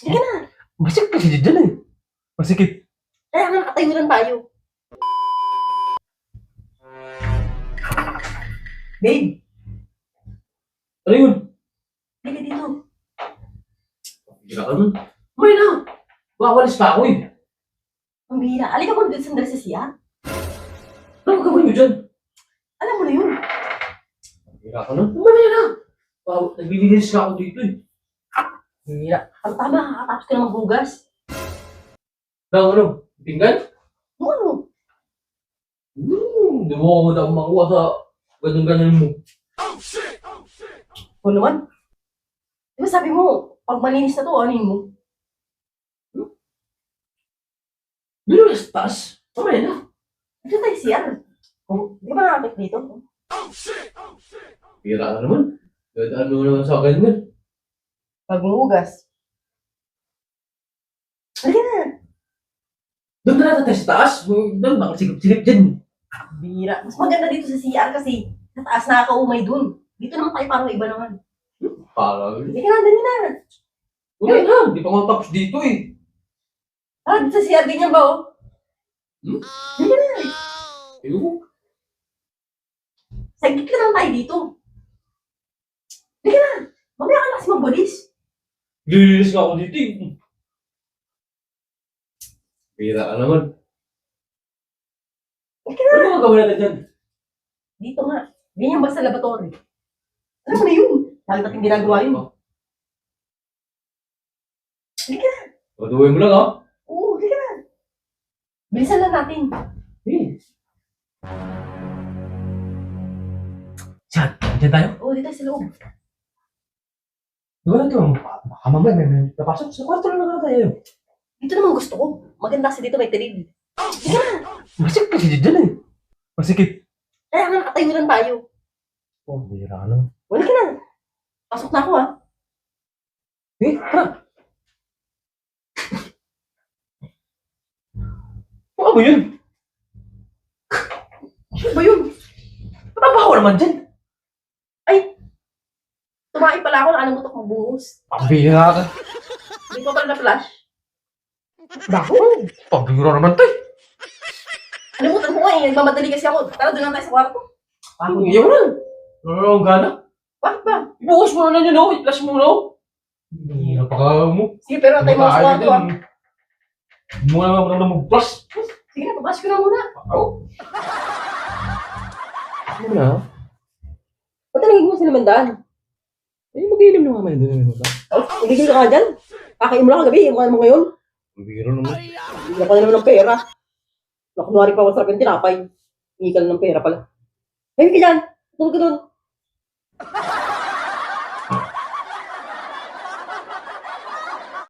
Sige na. Masik kasi dyan eh. Masikip. Kaya nga nakatayo lang tayo. Babe, Ano yun? bili dito. Gira ka nun. May na. Wawalis pa ako eh. Ang bihira. Alika mo dito sandali sa siya. Ano gagawin nyo dyan? Alam mo na yun. Gira ka nun. Mamaya na. Wow, naglilinis ka ako dito eh. Bihira. Ang tama, kakatapos ka na maghugas. Ano? Pinggan? Ano? Hindi mo ako na makuha sa ganyan-ganyan mo. O naman. Di ba sabi mo, pag malinis na to, ano yun mo? Biro na sa taas. Mamaya na. Dito tayo siya. Di ba nakakit dito? Pira ka naman. Dadaan mo naman sa akin yan. Pag maghugas. Halika na. Doon na natin tayo sa taas. Doon baka silip-silip dyan. Bihira. Mas maganda dito sa CR kasi sa taas nakakaumay dun. Dito naman tayo parang iba naman. Parang. Halika na, dali na. Wala na. Hindi pa ako tapos dito eh. Ah, dito sa CR ganyan ba oh? Halika na. Ayun. Saglit ka lang tayo dito. Halika na. Mamaya ka na kasi magbulis. Lilinis nga ako dito eh. Pira ka naman. Halika na. Ano ang gagawin natin dyan? Dito nga. Ganyan ba sa laboratory? Ano mo na yun? Lalo natin ginagawa yun. Halika na. Paduhin mo lang ha. Oo, halika na. Bilisan lang natin. Eh. Saan? Diyan tayo? Oo, dito sa loob. Di ba ito? Baka mamaya may napasok sa kwarto lang na tayo. Dito naman gusto ko. Maganda kasi dito may tilig. Masik kasi dyan eh. Masikip. Kaya nga nakatayo lang tayo. Oh, bira ka naman. Wala ka na. Pasok na ako ha. Eh, tara. Ano ba yun? Ano ba yun? Trabaho naman dyan. Tumain pala ako na anong gutok magbuhos. Pambira ka. Hindi ko pala na-flash. Bako. Pambira naman to eh. Alimutan ko nga eh. Nagmamadali kasi ako. Tara, doon lang tayo sa kwarto. Iyaw na. Ano ang gana? Bakit ba? Ibuhos mo na yun o. I-flash mo na o. Bira pa ka mo. Sige, pero tayo mo sa kwarto ha. Hindi mo naman mag-flash. Sige na, pabash ko na muna. Ako? Ano na? Ba't nagiging mo sa limandaan? Eh, mag-iinom na naman doon. Oh, nagiging ka nga dyan. Kakain mo lang kagabi. Yung mo ngayon. Bira naman. Hindi ka na naman ng pera. Nakunwari pa ako sa tinapay. Hindi ka na ng pera pala. Ayun ka dyan. Tulog ka doon.